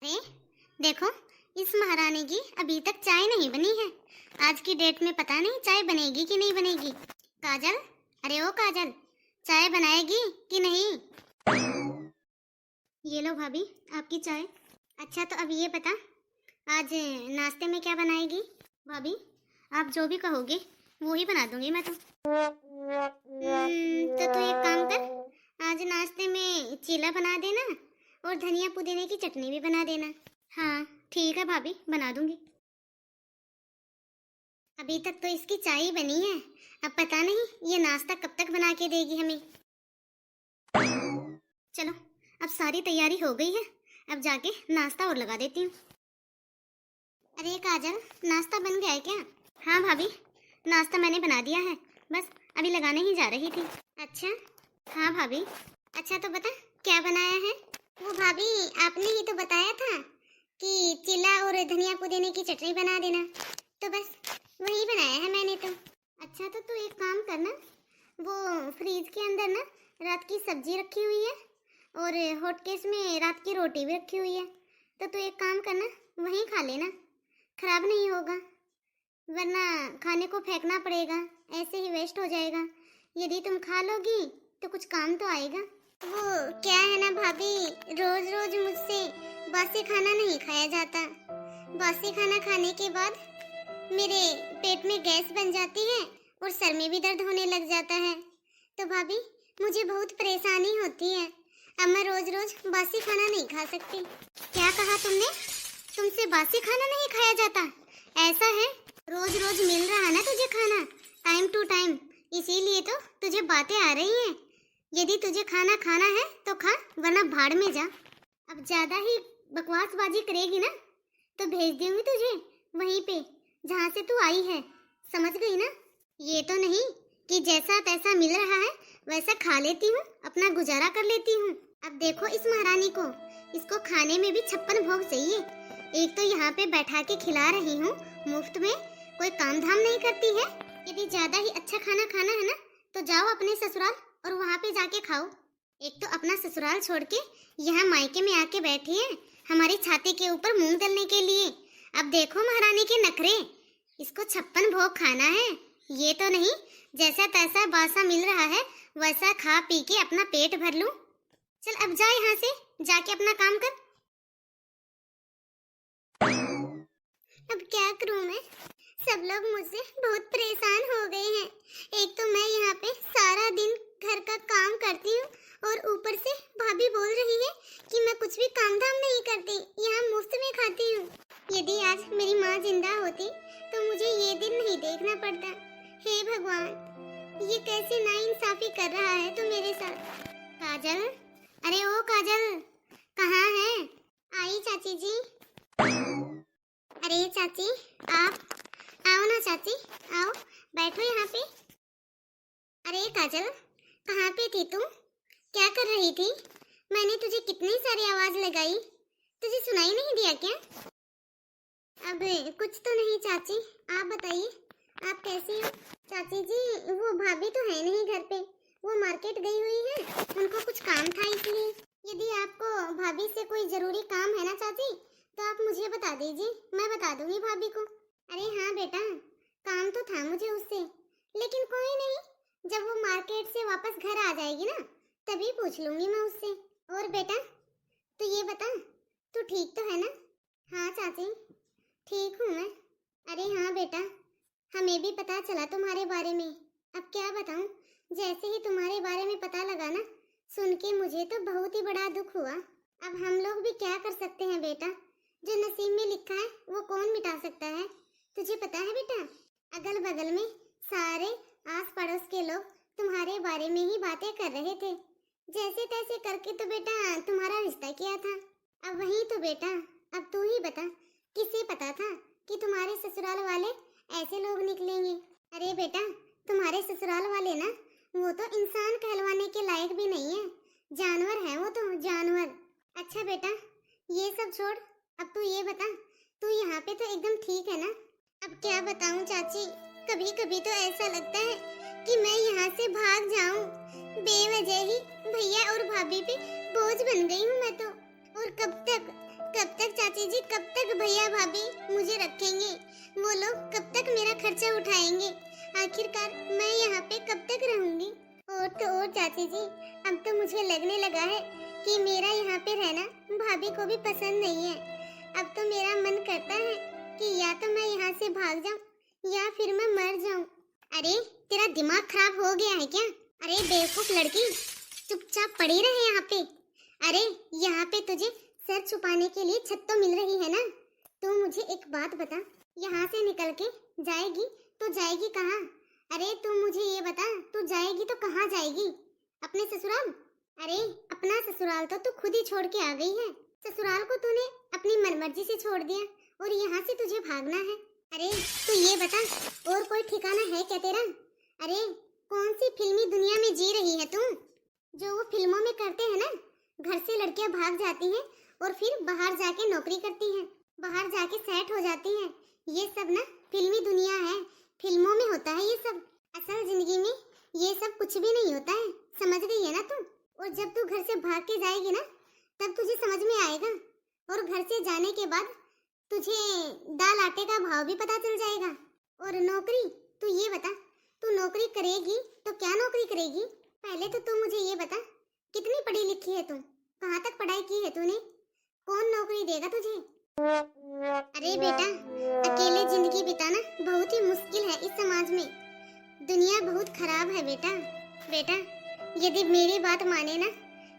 अरे देखो, इस महारानी की अभी तक चाय नहीं बनी है। आज की डेट में पता नहीं चाय बनेगी कि नहीं बनेगी। काजल, अरे ओ काजल, चाय बनाएगी कि नहीं? ये लो भाभी, आपकी चाय। अच्छा तो अब ये बता, आज नाश्ते में क्या बनाएगी? भाभी आप जो भी कहोगे वो ही बना दूंगी मैं तो। तो तू एक काम कर, आज नाश्ते में चीला बना देना और धनिया पुदीने की चटनी भी बना देना। हाँ ठीक है भाभी, बना दूंगी। अभी तक तो इसकी चाय ही बनी है, अब पता नहीं ये नाश्ता कब तक बना के देगी हमें। चलो, अब सारी तैयारी हो गई है, अब जाके नाश्ता और लगा देती हूँ। अरे काजल, नाश्ता बन गया है क्या? हाँ भाभी, नाश्ता मैंने बना दिया है, बस अभी लगाने ही जा रही थी। अच्छा हाँ भाभी। अच्छा तो बता क्या बनाया है? वो भाभी आपने ही तो बताया था कि चिल्ला और धनिया पुदीने की चटनी बना देना, तो बस वही बनाया है मैंने तो। अच्छा तो तू एक काम करना, वो फ्रीज के अंदर ना रात की सब्जी रखी हुई है और हॉटकेस में रात की रोटी भी रखी हुई है, तो तू एक काम करना वहीं खा लेना, खराब नहीं होगा, वरना खाने को फेंकना पड़ेगा, ऐसे ही वेस्ट हो जाएगा। यदि तुम खा लोगी तो कुछ काम तो आएगा। वो क्या है ना भाभी, रोज रोज मुझसे बासी खाना नहीं खाया जाता। बासी खाना खाने के बाद मेरे पेट में गैस बन जाती है और सर में भी दर्द होने लग जाता है, तो भाभी मुझे बहुत परेशानी होती है। अब मैं रोज रोज बासी खाना नहीं खा सकती। क्या कहा तुमने? तुमसे बासी खाना नहीं खाया जाता? ऐसा है, रोज रोज मिल रहा ना तुझे खाना टाइम टू टाइम, इसीलिए तो तुझे बातें आ रही हैं। यदि तुझे खाना खाना है तो खा, वरना भाड़ में जा। अब ज्यादा ही बकवासबाजी करेगी ना तो भेज दूंगी तुझे वहीं पे जहाँ से तू आई है, समझ गई ना? ये तो नहीं कि जैसा तैसा मिल रहा है वैसा खा लेती हूँ, अपना गुजारा कर लेती हूँ। अब देखो इस महारानी को, इसको खाने में भी 56 भोग चाहिए। एक तो यहाँ पे बैठा के खिला रही हूँ मुफ्त में, कोई काम धाम नहीं करती है। यदि ज्यादा ही अच्छा खाना खाना है ना तो जाओ अपने ससुराल और वहाँ पे जाके खाओ। एक तो अपना ससुराल छोड़ के यहाँ मायके में आके बैठी है हमारी छाती के ऊपर मूंग दलने के लिए। अब देखो महारानी के नखरे, इसको 56 भोग खाना है, ये तो नहीं जैसा तैसा बासा मिल रहा है वैसा खा पी के अपना पेट भर लूं। चल अब जा यहाँ से, जाके अपना काम कर। अब क्या करूं मैं, सब लोग मुझसे बहुत परेशान हो गए हैं। एक तो मैं यहाँ पे सारा दिन घर का काम करती हूँ और ऊपर से भाभी बोल रही है कि मैं कुछ भी काम धाम नहीं करती, यहाँ मुफ्त में खाती हूँ। यदि आज मेरी माँ जिंदा होती तो मुझे ये दिन नहीं देखना पड़ता। हे भगवान, ये कैसे नाइंसाफी कर रहा है तू मेरे साथ। काजल, अरे ओ काजल, कहाँ है? आई चाची जी। अरे चाची, आप आओ ना चाची, आओ बैठो यहाँ पे। अरे काजल, कहाँ पे थी तुम? क्या कर रही थी? मैंने तुझे कितनी सारी आवाज लगाई, तुझे सुनाई नहीं दिया क्या? अब कुछ तो नहीं चाची, आप बताइए आप कैसी हो? चाची जी वो भाभी तो है नहीं घर पे, वो मार्केट गई हुई है, उनको कुछ काम था इसलिए। यदि आपको भाभी से कोई जरूरी काम है ना चाची तो आप मुझे बता दीजिए, मैं बता दूंगी भाभी को। अरे हाँ बेटा, काम तो था मुझे उससे, लेकिन कोई नहीं, जब वो मार्केट से वापस घर आ जाएगी ना तभी पूछ लूंगी मैं उससे। और बेटा तू ये बता, तू ठीक तो है ना? हाँ चाची ठीक हूँ मैं। अरे हाँ बेटा, हमें भी पता चला तुम्हारे बारे में। अब क्या बताऊँ, जैसे ही तुम्हारे बारे में पता लगा ना, सुन के मुझे तो बहुत ही बड़ा दुख हुआ। अब हम लोग भी क्या कर सकते हैं बेटा, जो नसीब में लिखा है वो कौन मिटा सकता है। तुझे पता है बेटा, अगल बगल में सारे आस पड़ोस के लोग तुम्हारे बारे में ही बातें कर रहे थे, जैसे तैसे करके तो बेटा तुम्हारा रिश्ता किया था। अब वही तो बेटा, अब तू ही बता, किसे पता था कि तुम्हारे ससुराल वाले ऐसे लोग निकलेंगे। अरे बेटा तुम्हारे ससुराल वाले ना, वो तो इंसान कहलवाने के लायक भी नहीं है, जानवर है वो तो, जानवर। अच्छा बेटा ये सब छोड़, अब तू ये बता, तू यहाँ पे तो एकदम ठीक है ना? अब क्या बताऊँ चाची, कभी कभी तो ऐसा लगता है कि मैं यहाँ से भाग जाऊँ, बेवजह ही भैया और भाभी पे बोझ बन गई हूँ मैं तो। और कब तक जी कब तक भैया भाभी मुझे रखेंगे? वो लोग कब तक मेरा खर्चा उठाएंगे? आखिरकार मैं यहाँ पे कब तक रहूंगी? और तो और चाची जी, अब तो मुझे लगने लगा है कि मेरा यहाँ पे रहना भाभी को भी पसंद नहीं है। अब तो मेरा मन करता है कि या तो मैं यहाँ से भाग जाऊँ या फिर मैं मर जाऊँ। अरे तेरा दिमाग खराब हो गया है क्या? अरे बेवकूफ लड़की, चुपचाप पड़ी रहे यहाँ पे। अरे यहाँ पे तुझे सर छुपाने के लिए छत तो मिल रही है ना? तो मुझे एक बात बता, यहाँ से निकल के जाएगी तो जाएगी कहाँ? अरे तू मुझे ये बता, तू जाएगी तो कहाँ जाएगी? अपने ससुराल? अरे अपना ससुराल तो तू खुद ही छोड़ के आ गई है। ससुराल को तूने अपनी मनमर्जी से छोड़ दिया और यहाँ से तुझे भागना है। अरे तू ये बता, और कोई ठिकाना है क्या तेरा? अरे कौन सी फिल्मी दुनिया में जी रही है तू? जो वो फिल्मों में करते हैं ना, घर से लड़कियां भाग जाती हैं और फिर बाहर जाके नौकरी करती हैं, बाहर जाके सेट हो जाती हैं। ये सब ना फिल्मी दुनिया है, फिल्मों में होता है ये सब। असल जिंदगी में ये सब कुछ भी नहीं होता है, समझ गई है ना तू? और जब तू घर से भाग के जाएगी ना, तब तुझे समझ में आएगा। और घर से जाने के बाद तुझे दाल आटे का भाव भी पता चल जाएगा। और नौकरी, तू ये बता, तू नौकरी करेगी तो क्या नौकरी करेगी? पहले तो तू मुझे ये बता, कितनी पढ़ी लिखी है तू? कहाँ तक पढ़ाई की है तूने? कौन नौकरी देगा तुझे? अरे बेटा, अकेले जिंदगी बिताना बहुत ही मुश्किल है इस समाज में। दुनिया बहुत खराब है बेटा। बेटा यदि मेरी बात माने ना,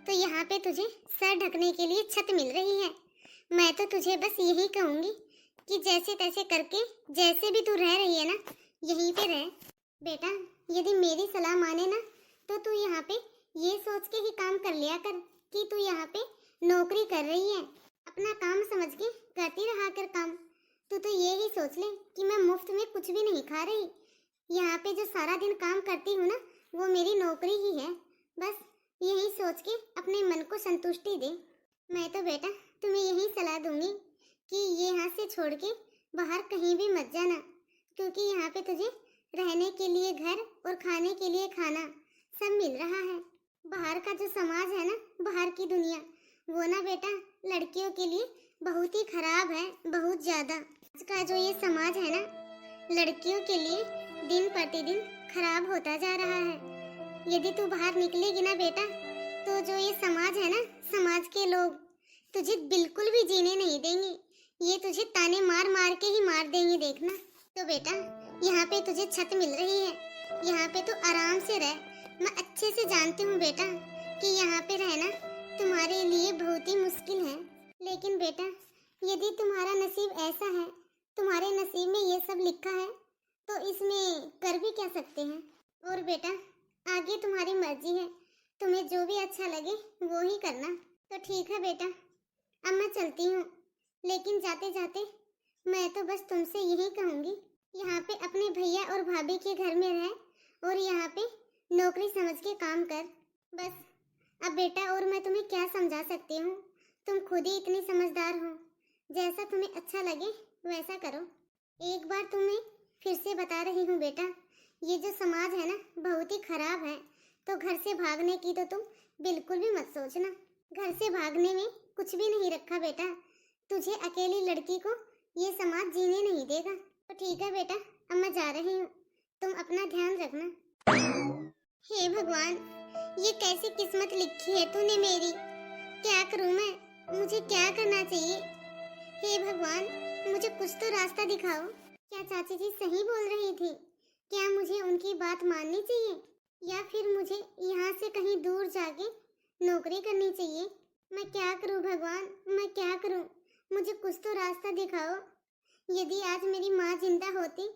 तो यहाँ पे तुझे सर ढकने के लिए छत मिल रही है। मैं तो तुझे बस यही कहूँगी कि जैसे तैसे करके, जैसे भी तू रह रही है ना, यहीं पे रह। बेटा यदि मेरी सलाह माने ना, तो तू यहाँ पे ये सोच के ही काम कर लिया कर कि तू यहाँ पे नौकरी कर रही है। अपना काम समझ के करती रहा कर काम। तू तो ये ही सोच ले कि मैं मुफ्त में कुछ भी नहीं खा रही। यहाँ पे जो सारा दिन काम करती हूँ ना, वो मेरी नौकरी ही है। बस यही सोच के अपने मन को संतुष्टि दे। मैं तो बेटा तुम्हें यही सलाह दूंगी कि ये यहाँ से छोड़ के बाहर कहीं भी मत जाना, क्योंकि यहाँ पे तुझे रहने के लिए घर और खाने के लिए खाना सब मिल रहा है। बाहर का जो समाज है ना, बाहर की दुनिया, वो ना बेटा लड़कियों के लिए बहुत ही खराब है, बहुत ज्यादा। आज का जो ये समाज है ना, लड़कियों के लिए दिन प्रतिदिन खराब होता जा रहा है। यदि तू बाहर निकलेगी ना बेटा, तो जो ये समाज है ना, समाज के लोग तुझे बिल्कुल भी जीने नहीं देंगे। ये तुझे ताने मार मार के ही मार देंगे, देखना। तो बेटा यहाँ पे तुझे छत मिल रही है, यहाँ पे तू आराम से रह। मैं अच्छे से जानती हूँ बेटा कि यहाँ पे रहना तुम्हारे लिए बहुत ही मुश्किल है, लेकिन बेटा यदि तुम्हारा नसीब ऐसा है, तुम्हारे नसीब में ये सब लिखा है, तो इसमें कर भी क्या सकते हैं। और बेटा आगे तुम्हारी मर्जी है, तुम्हें जो भी अच्छा लगे वो ही करना। तो ठीक है बेटा, अब मैं चलती हूँ, लेकिन जाते जाते मैं तो बस तुमसे यही कहूँगी, यहाँ पे अपने भैया और भाभी के घर में रह और यहाँ पे नौकरी समझ के काम कर, बस। अब बेटा और मैं तुम्हें क्या समझा सकती हूँ, तुम खुद ही इतनी समझदार हो। जैसा तुम्हें अच्छा लगे वैसा करो। एक बार तुम्हें फिर से बता रही हूँ बेटा, ये जो समाज है ना बहुत ही खराब है। तो घर से भागने की तो तुम बिल्कुल भी मत सोचना। घर से भागने में कुछ भी नहीं रखा बेटा। तुझे अकेली लड़की को ये समाज जीने नहीं देगा। तो ठीक है बेटा, अब मैं जा रही हूँ, तुम अपना ध्यान रखना। हे भगवान, ये कैसी किस्मत लिखी है तूने मेरी। क्या करूँ मैं, मुझे क्या करना चाहिए? हे भगवान, मुझे कुछ तो रास्ता दिखाओ। क्या चाची जी सही बोल रही थी? क्या मुझे उनकी बात माननी चाहिए या फिर मुझे यहाँ से कहीं दूर जाके नौकरी करनी चाहिए? मैं क्या करूँ भगवान, मैं क्या करूँ? मुझे कुछ तो रास्ता दिखाओ। यदि आज मेरी माँ जिंदा होती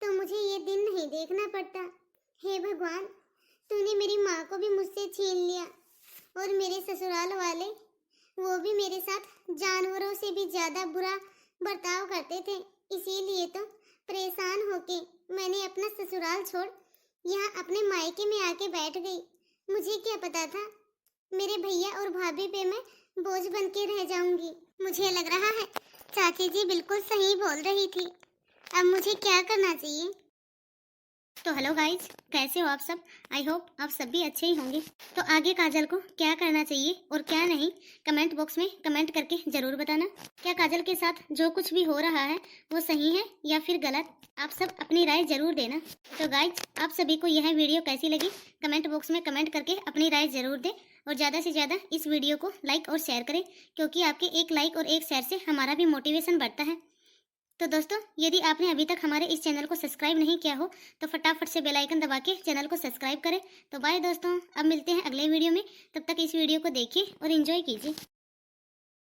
तो मुझे ये दिन नहीं देखना पड़ता। हे भगवान, तूने मेरी माँ को भी मुझसे छीन लिया और मेरे ससुराल वाले, वो भी मेरे साथ जानवरों से भी ज्यादा बुरा बर्ताव करते थे। इसीलिए तो परेशान होके मैंने अपना ससुराल छोड़ यहाँ अपने मायके में आके बैठ गई। मुझे क्या पता था मेरे भैया और भाभी पे मैं बोझ बन के रह जाऊंगी। मुझे लग रहा है चाची जी बिल्कुल सही बोल रही थी। अब मुझे क्या करना चाहिए? तो हेलो गाइज, कैसे हो आप सब। आई होप आप सब भी अच्छे ही होंगे। तो आगे काजल को क्या करना चाहिए और क्या नहीं, कमेंट बॉक्स में कमेंट करके जरूर बताना। क्या काजल के साथ जो कुछ भी हो रहा है वो सही है या फिर गलत, आप सब अपनी राय जरूर देना। तो गाइज, आप सभी को यह वीडियो कैसी लगी कमेंट बॉक्स में कमेंट करके अपनी राय जरूर दें और ज़्यादा से ज़्यादा इस वीडियो को लाइक और शेयर करें, क्योंकि आपके एक लाइक और एक शेयर से हमारा भी मोटिवेशन बढ़ता है। तो दोस्तों, यदि आपने अभी तक हमारे इस चैनल को सब्सक्राइब नहीं किया हो तो फटाफट से बेल आइकन दबा के चैनल को सब्सक्राइब करें। तो बाय दोस्तों, अब मिलते हैं अगले वीडियो में। तब तक इस वीडियो को देखिए और एंजॉय कीजिए।